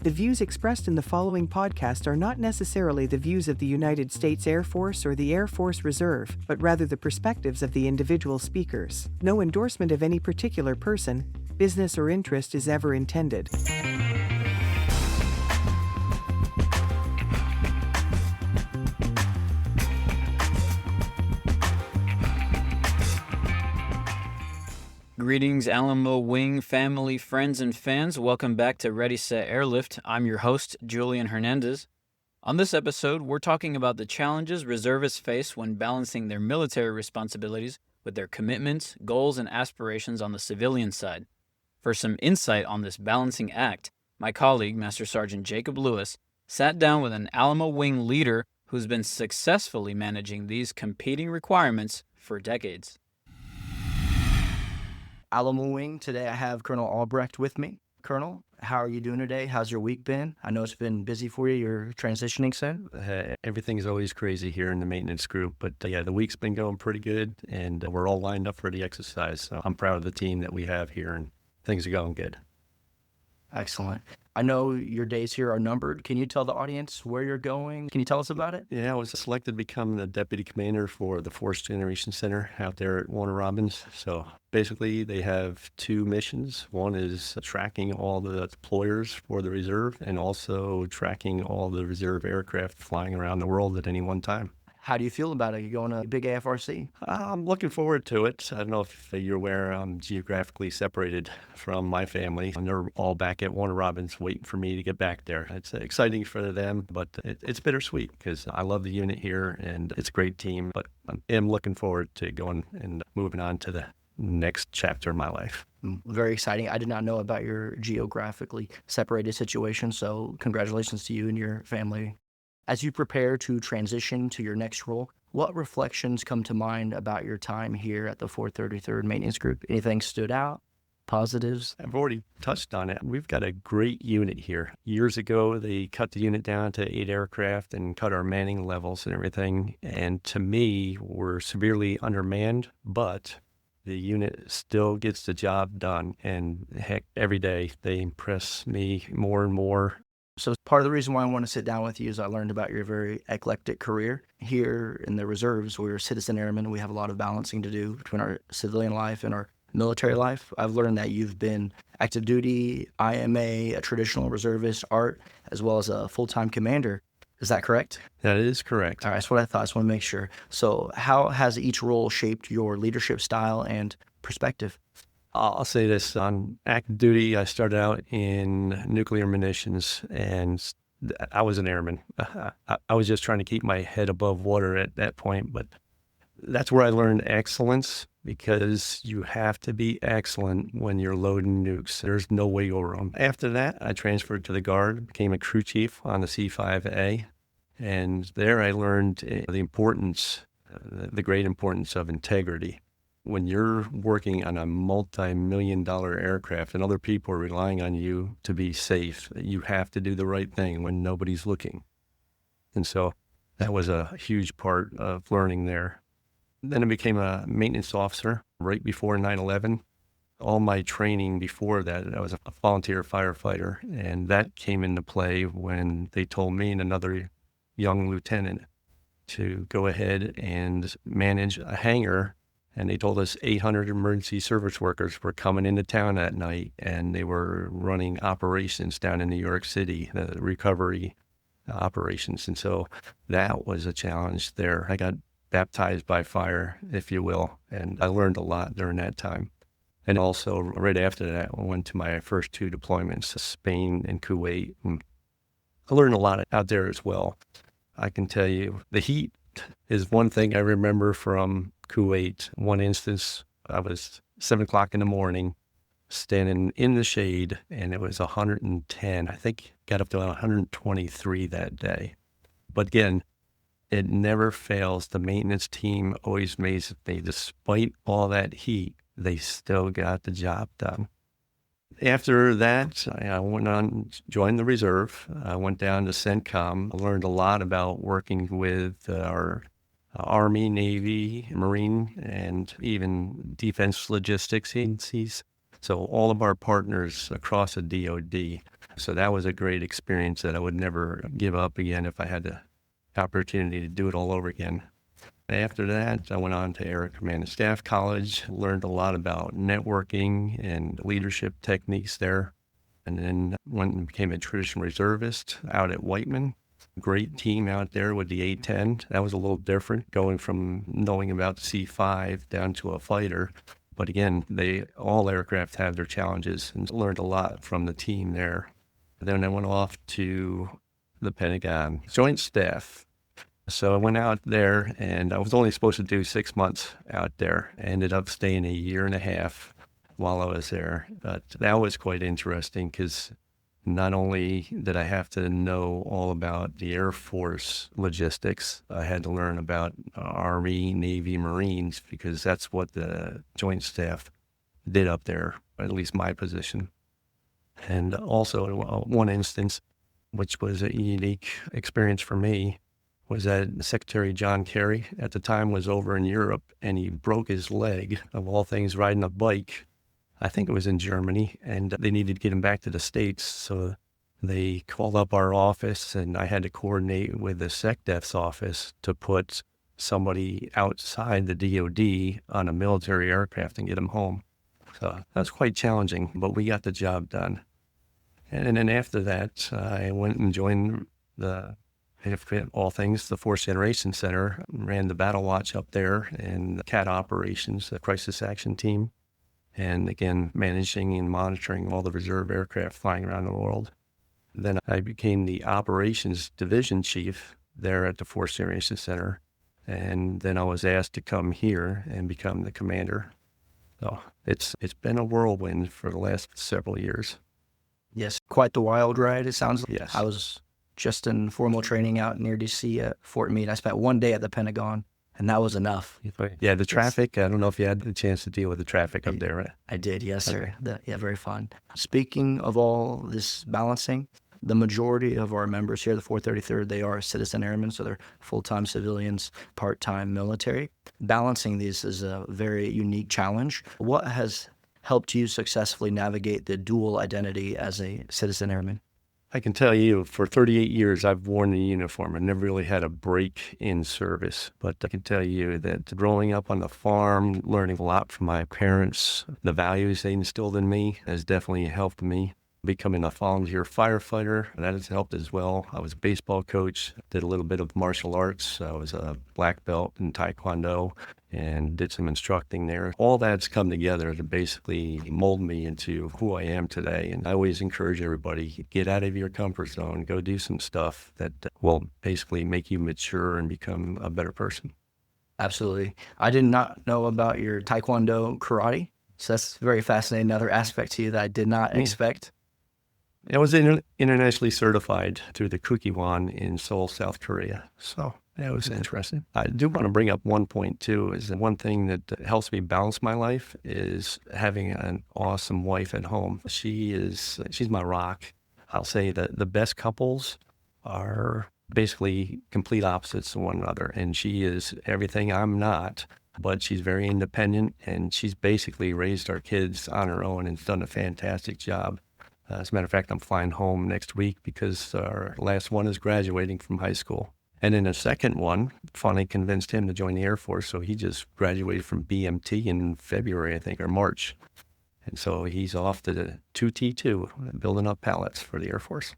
The views expressed in the following podcast are not necessarily the views of the United States Air Force or the Air Force Reserve, but rather the perspectives of the individual speakers. No endorsement of any particular person, business, or interest is ever intended. Greetings, Alamo Wing family, friends, and fans. Welcome back to Ready, Set, Airlift. I'm your host, Julian Hernandez. On this episode, we're talking about the challenges reservists face when balancing their military responsibilities with their commitments, goals, and aspirations on the civilian side. For some insight on this balancing act, my colleague, Master Sergeant Jacob Lewis, sat down with an Alamo Wing leader who's been successfully managing these competing requirements for decades. Alamo Wing. Today I have Colonel Albrecht with me. Colonel, how are you doing today? How's your week been? I know it's been busy for you. You're transitioning soon. Everything's always crazy here in the maintenance group, but the week's been going pretty good, and we're all lined up for the exercise. So I'm proud of the team that we have here, and things are going good. Excellent. I know your days here are numbered. Can you tell the audience where you're going? Can you tell us about it? Yeah, I was selected to become the deputy commander for the Force Generation Center out there at Warner Robins. So basically, they have two missions. One is tracking all the deployers for the reserve and also tracking all the reserve aircraft flying around the world at any one time. How do you feel about it? You going to big AFRC? I'm looking forward to it. I don't know if you're aware, I'm geographically separated from my family, and they're all back at Warner Robins waiting for me to get back there. It's exciting for them, but it's bittersweet because I love the unit here, and it's a great team, but I am looking forward to going and moving on to the next chapter of my life. Very exciting. I did not know about your geographically separated situation, so congratulations to you and your family. As you prepare to transition to your next role, what reflections come to mind about your time here at the 433rd Maintenance Group? Anything stood out? Positives? I've already touched on it. We've got a great unit here. Years ago, they cut the unit down to 8 aircraft and cut our manning levels and everything. And to me, we're severely undermanned, but the unit still gets the job done. And heck, every day they impress me more and more. So part of the reason why I want to sit down with you is I learned about your very eclectic career. Here in the reserves, we're citizen airmen. We have a lot of balancing to do between our civilian life and our military life. I've learned that you've been active duty, IMA, a traditional reservist, ART, as well as a full-time commander. Is that correct? That is correct. All right, that's what I thought. I just want to make sure. So how has each role shaped your leadership style and perspective? I'll say this, on active duty, I started out in nuclear munitions, and I was an airman. I was just trying to keep my head above water at that point, but that's where I learned excellence, because you have to be excellent when you're loading nukes. There's no wiggle room. After that, I transferred to the Guard, became a crew chief on the C-5A, and there I learned the importance, the great importance of integrity. When you're working on a multi-million-dollar aircraft and other people are relying on you to be safe, you have to do the right thing when nobody's looking. And so that was a huge part of learning there. Then I became a maintenance officer right before 9/11. All my training before that, I was a volunteer firefighter, and that came into play when they told me and another young lieutenant to go ahead and manage a hangar. And they told us 800 emergency service workers were coming into town that night, and they were running operations down in New York City, the recovery operations. And so that was a challenge there. I got baptized by fire, if you will, and I learned a lot during that time. And also right after that, I went to my first 2 deployments, Spain and Kuwait. And I learned a lot out there as well. I can tell you, the heat is one thing I remember from Kuwait. One instance, I was 7 o'clock in the morning, standing in the shade, and it was 110. I think got up to 123 that day. But again, it never fails. The maintenance team always amazes me. Despite all that heat, they still got the job done. After that, I went on, joined the reserve. I went down to CENTCOM. I learned a lot about working with our Army, Navy, Marine, and even defense logistics agencies. So all of our partners across the DoD. So that was a great experience that I would never give up again if I had the opportunity to do it all over again. After that, I went on to Air Command and Staff College, learned a lot about networking and leadership techniques there, and then went and became a traditional reservist out at Whiteman. Great team out there with the A-10. That was a little different, going from knowing about the C-5 down to a fighter. But again, all aircraft have their challenges, and learned a lot from the team there. Then I went off to the Pentagon, Joint Staff. So I went out there, and I was only supposed to do 6 months out there. I ended up staying a year and a half while I was there. But that was quite interesting because not only did I have to know all about the Air Force logistics, I had to learn about Army, Navy, Marines, because that's what the Joint Staff did up there, at least my position. And also, one instance, which was a unique experience for me, was that Secretary John Kerry at the time was over in Europe, and he broke his leg, of all things, riding a bike. I think it was in Germany, and they needed to get him back to the States. So they called up our office, and I had to coordinate with the SecDef's office to put somebody outside the DOD on a military aircraft and get him home. So that's quite challenging, but we got the job done. And then after that, I went and joined all things, the Force Generation Center, ran the Battle Watch up there and the CAT operations, the Crisis Action Team, and again, managing and monitoring all the reserve aircraft flying around the world. Then I became the Operations Division Chief there at the Force Generation Center, and then I was asked to come here and become the commander. So it's been a whirlwind for the last several years. Yes, quite the wild ride, it sounds like. Yes. I was just in formal training out near D.C. at Fort Meade. I spent one day at the Pentagon, and that was enough. Yeah, the traffic, I don't know if you had the chance to deal with the traffic up there, right? I did, yes, sir. Yeah, very fun. Speaking of all this balancing, the majority of our members here, the 433rd, they are citizen airmen, so they're full-time civilians, part-time military. Balancing these is a very unique challenge. What has helped you successfully navigate the dual identity as a citizen airman? I can tell you, for 38 years, I've worn the uniform. I never really had a break in service. But I can tell you that growing up on the farm, learning a lot from my parents, the values they instilled in me has definitely helped me. Becoming a volunteer firefighter, that has helped as well. I was a baseball coach, did a little bit of martial arts. I was a black belt in Taekwondo and did some instructing there. All that's come together to basically mold me into who I am today. And I always encourage everybody, get out of your comfort zone, go do some stuff that will basically make you mature and become a better person. Absolutely. I did not know about your Taekwondo karate, so that's very fascinating. Another aspect to you that I did not expect. I was internationally certified through the Kukiwon in Seoul, South Korea. So that was interesting. I do want to bring up one point, too, is that one thing that helps me balance my life is having an awesome wife at home. She's my rock. I'll say that the best couples are basically complete opposites of one another. And she is everything I'm not, but she's very independent, and she's basically raised our kids on her own and has done a fantastic job. As a matter of fact, I'm flying home next week because our last one is graduating from high school. And then the second one finally convinced him to join the Air Force, so he just graduated from BMT in February, I think, or March. And so he's off to the 2T2, building up pallets for the Air Force.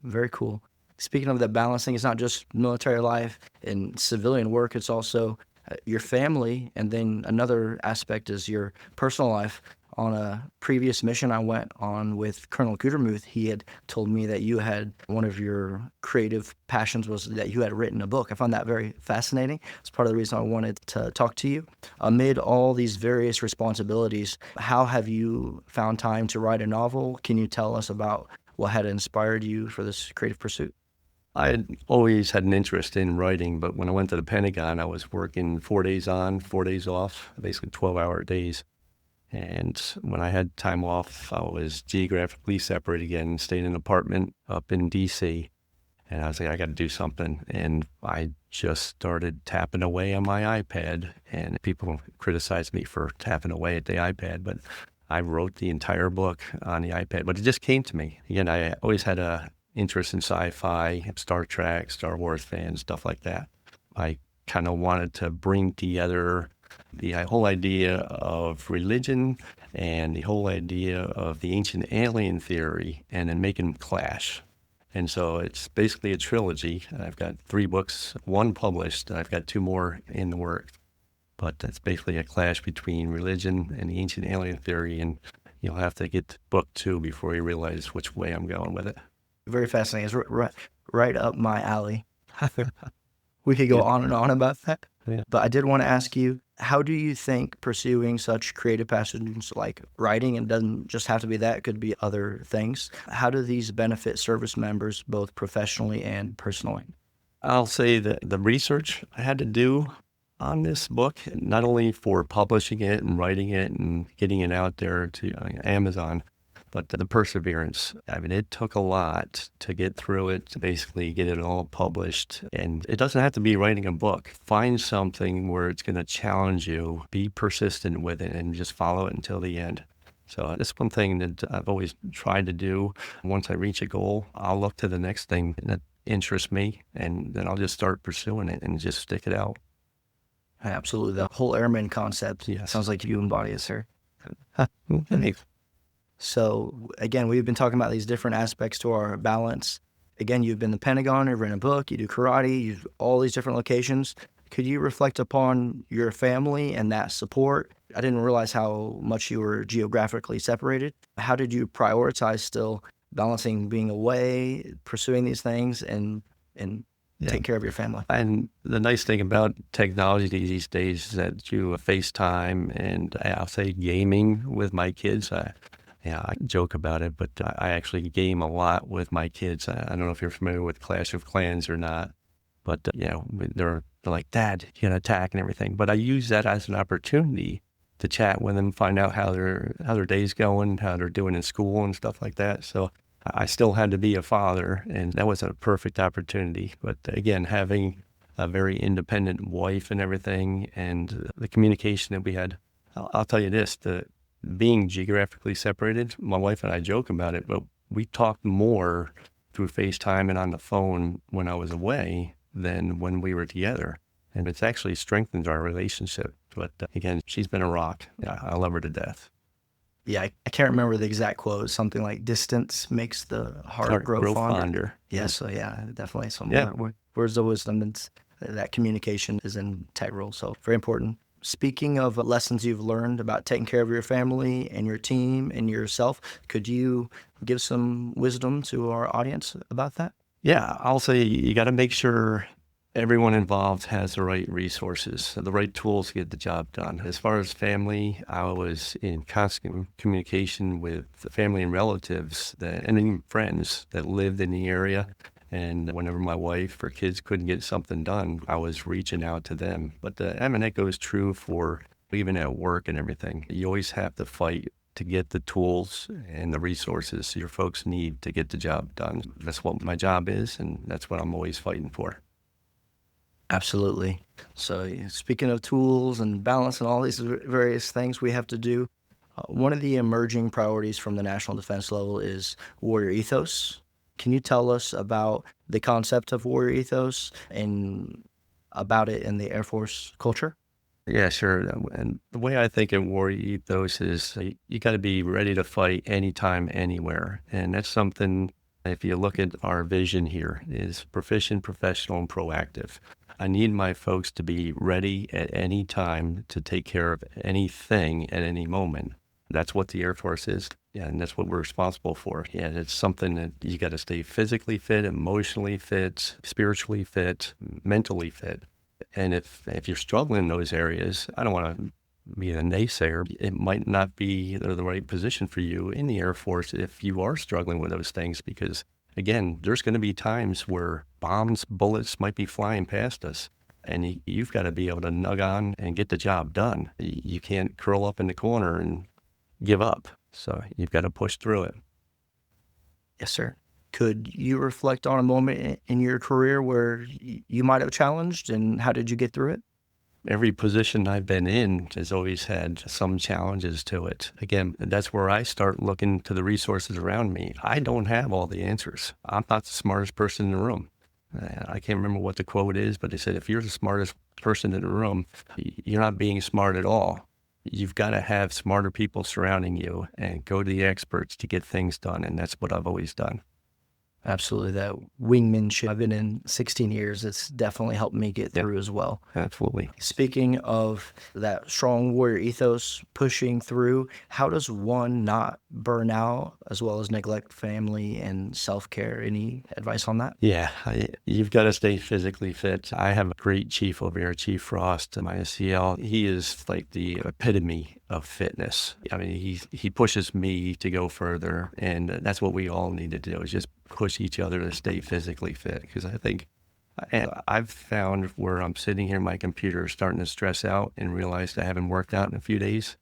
Very cool. Speaking of the balancing, it's not just military life and civilian work, it's also your family, and then another aspect is your personal life. On a previous mission I went on with Colonel Gutermuth, he had told me that you had one of your creative passions was that you had written a book. I found that very fascinating. It's part of the reason I wanted to talk to you. Amid all these various responsibilities, how have you found time to write a novel? Can you tell us about what had inspired you for this creative pursuit? I had always had an interest in writing, but when I went to the Pentagon, I was working 4 days on, 4 days off, basically 12-hour days. And when I had time off, I was geographically separated again, stayed in an apartment up in D.C. And I was like, I got to do something. And I just started tapping away on my iPad. And people criticized me for tapping away at the iPad, but I wrote the entire book on the iPad, but it just came to me. Again, I always had a interest in sci-fi, Star Trek, Star Wars fans, stuff like that. I kind of wanted to bring together the whole idea of religion and the whole idea of the ancient alien theory and then make them clash. And so it's basically a trilogy. I've got 3 books, 1 published. I've got 2 more in the works. But that's basically a clash between religion and the ancient alien theory. And you'll have to get to book 2 before you realize which way I'm going with it. Very fascinating. It's right up my alley. We could go on and on about that. Yeah. But I did want to ask you, how do you think pursuing such creative passions like writing, and doesn't just have to be that, it could be other things, how do these benefit service members both professionally and personally? I'll say that the research I had to do on this book, not only for publishing it and writing it and getting it out there to Amazon, but the perseverance. I mean, it took a lot to get through it, to basically get it all published. And it doesn't have to be writing a book. Find something where it's going to challenge you, be persistent with it, and just follow it until the end. So that's one thing that I've always tried to do. Once I reach a goal, I'll look to the next thing that interests me, and then I'll just start pursuing it and just stick it out. Absolutely. The whole airman concept, Yes. sounds like you embody it, sir. Thanks. So again, we've been talking about these different aspects to our balance. Again, you've been the Pentagon, you've written a book, you do karate, you've all these different locations. Could you reflect upon your family and that support? I didn't realize how much you were geographically separated. How did you prioritize still balancing being away, pursuing these things, and take care of your family? And the nice thing about technology these days is that you FaceTime and I'll say gaming with my kids. I joke about it, but I actually game a lot with my kids. I don't know if you're familiar with Clash of Clans or not, but they're like, "Dad, you gotta attack," and everything. But I use that as an opportunity to chat with them, find out how their day's going, how they're doing in school and stuff like that. So I still had to be a father, and that was a perfect opportunity. But again, having a very independent wife and everything, and the communication that we had, I'll tell you this, being geographically separated, my wife and I joke about it, but we talked more through FaceTime and on the phone when I was away than when we were together. And it's actually strengthened our relationship. But again, she's been a rock. I love her to death. Yeah, I can't remember the exact quote. Something like "distance makes the heart grow fonder." Yeah. So yeah, definitely some Yeah. words of wisdom. And that communication is integral. So very important. Speaking of lessons you've learned about taking care of your family and your team and yourself, could you give some wisdom to our audience about that? Yeah, I'll say you got to make sure everyone involved has the right resources, the right tools to get the job done. As far as family, I was in constant communication with the family and relatives and even friends that lived in the area. And whenever my wife or kids couldn't get something done, I was reaching out to them. But that goes true for even at work and everything. You always have to fight to get the tools and the resources your folks need to get the job done. That's what my job is, and that's what I'm always fighting for. Absolutely. So speaking of tools and balance and all these various things we have to do, one of the emerging priorities from the national defense level is warrior ethos. Can you tell us about the concept of warrior ethos and about it in the Air Force culture? Yeah, sure. And the way I think of warrior ethos is you got to be ready to fight anytime, anywhere. And that's something, if you look at our vision here, is proficient, professional, and proactive. I need my folks to be ready at any time to take care of anything at any moment. That's what the Air Force is. Yeah, and that's what we're responsible for. Yeah, it's something that you got to stay physically fit, emotionally fit, spiritually fit, mentally fit. And if you're struggling in those areas, I don't want to be a naysayer. It might not be the right position for you in the Air Force if you are struggling with those things, because again, there's going to be times where bombs, bullets might be flying past us, and you've got to be able to nug on and get the job done. You can't curl up in the corner and give up. So you've got to push through it. Yes, sir. Could you reflect on a moment in your career where you might have challenged, and how did you get through it? Every position I've been in has always had some challenges to it. Again, that's where I start looking to the resources around me. I don't have all the answers. I'm not the smartest person in the room. I can't remember what the quote is, but they said, if you're the smartest person in the room, you're not being smart at all. You've got to have smarter people surrounding you and go to the experts to get things done. And that's what I've always done. Absolutely. That wingmanship I've been in 16 years, it's definitely helped me get through as well. Absolutely. Speaking of that strong warrior ethos pushing through, how does one not burn out as well as neglect family and self-care? Any advice on that? Yeah, you've got to stay physically fit. I have a great chief over here, Chief Frost, my SCL. He is like the epitome of fitness. I mean, he pushes me to go further, and that's what we all need to do, is just push each other to stay physically fit. Because I think I've found where I'm sitting here, my computer starting to stress out and realize I haven't worked out in a few days.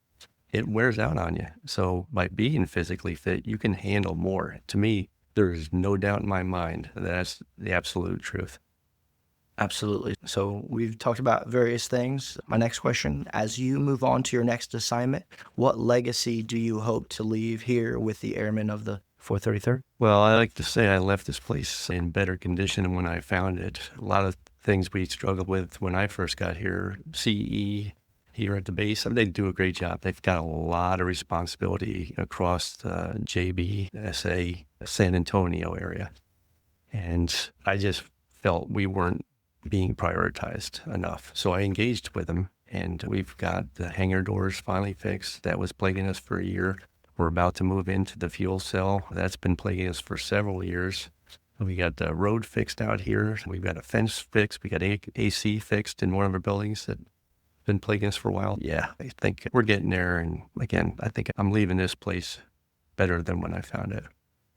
It wears out on you. So by being physically fit, you can handle more. To me, there is no doubt in my mind that that's the absolute truth. Absolutely. So we've talked about various things. My next question, as you move on to your next assignment, what legacy do you hope to leave here with the airmen of the 433rd? Well, I like to say I left this place in better condition than when I found it. A lot of things we struggled with when I first got here, CE here at the base, they do a great job. They've got a lot of responsibility across the JB, SA, San Antonio area. And I just felt we weren't being prioritized enough. So I engaged with them, and we've got the hangar doors finally fixed. That was plaguing us for a year. We're about to move into the fuel cell. That's been plaguing us for several years. We got the road fixed out here. We've got a fence fixed. We got AC fixed in one of our buildings that been plaguing us for a while. Yeah, I think we're getting there. And again, I think I'm leaving this place better than when I found it.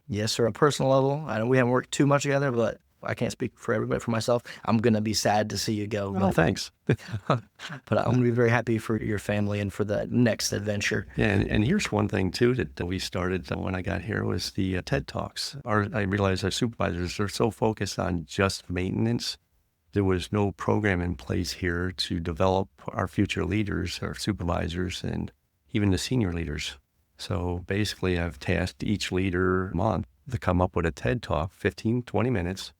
Yes, sir. On a personal level, I know we haven't worked too much together, but I can't speak for everybody, for myself. I'm going to be sad to see you go. Oh, thanks. But I'm going to be very happy for your family and for the next adventure. Yeah, and here's one thing, too, that we started when I got here was the TED Talks. I realized our supervisors are so focused on just maintenance. There was no program in place here to develop our future leaders, our supervisors, and even the senior leaders. So basically, I've tasked each leader a month to come up with a TED Talk, 15, 20 minutes,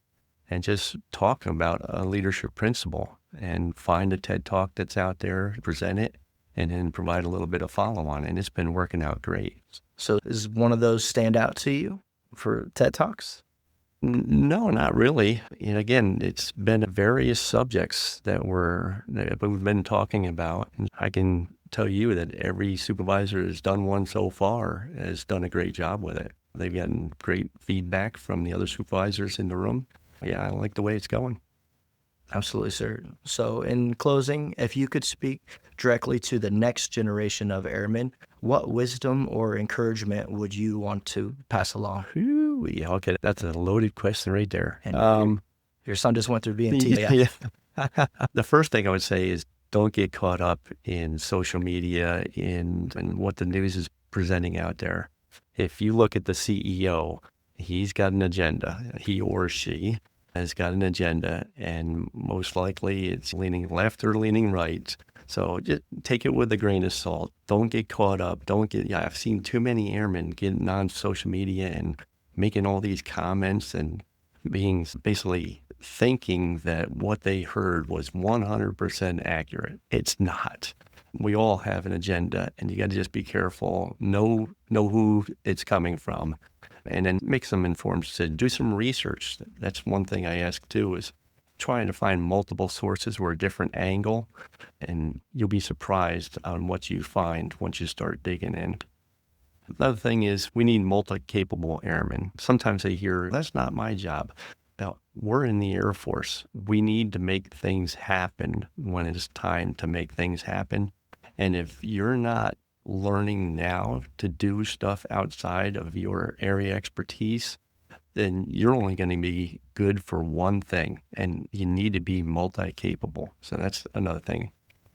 and just talk about a leadership principle and find a TED Talk that's out there, present it, and then provide a little bit of follow-on. And it's been working out great. So is one of those stand out to you for TED Talks? No, not really. And again, it's been various subjects that we've been talking about. And I can tell you that every supervisor has done one so far has done a great job with it. They've gotten great feedback from the other supervisors in the room. Yeah, I like the way it's going. Absolutely, sir. So in closing, if you could speak directly to the next generation of airmen, what wisdom or encouragement would you want to pass along? Ooh, yeah, okay, that's a loaded question right there. And your son just went through BMT. Yeah. The first thing I would say is don't get caught up in social media and what the news is presenting out there. If you look at the CEO, he's got an agenda. He or she has got an agenda, and most likely it's leaning left or leaning right. So just take it with a grain of salt. Don't get caught up. I've seen too many airmen getting on social media and making all these comments and being basically thinking that what they heard was 100% accurate. It's not. We all have an agenda, and you got to just be careful. Know who it's coming from, and then make some informed decisions. Do some research. That's one thing I ask too, is trying to find multiple sources or a different angle, and you'll be surprised on what you find once you start digging in. Another thing is we need multi-capable airmen. Sometimes they hear, that's not my job. Now, we're in the Air Force. We need to make things happen when it's time to make things happen. And if you're not learning now to do stuff outside of your area expertise, then you're only going to be good for one thing, and you need to be multi-capable. So that's another thing.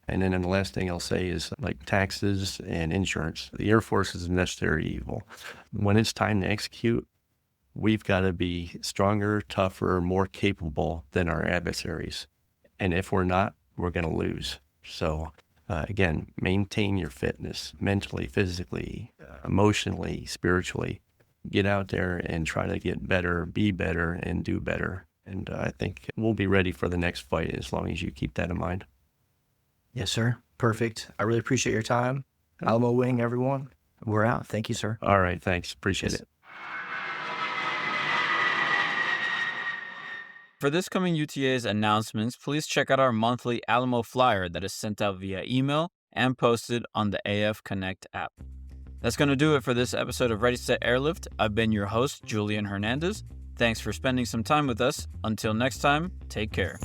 And then the last thing I'll say is like taxes and insurance. The Air Force is a necessary evil. When it's time to execute, we've got to be stronger, tougher, more capable than our adversaries. And if we're not, we're going to lose. So again, maintain your fitness mentally, physically, emotionally, spiritually. Get out there and try to get better, be better, and do better. And I think we'll be ready for the next fight as long as you keep that in mind. Yes, sir. Perfect. I really appreciate your time. Alamo Wing, everyone. We're out. Thank you, sir. All right. Thanks. Appreciate it. For this coming UTA's announcements, please check out our monthly Alamo flyer that is sent out via email and posted on the AF Connect app. That's going to do it for this episode of Ready, Set, Airlift. I've been your host, Julian Hernandez. Thanks for spending some time with us. Until next time, take care.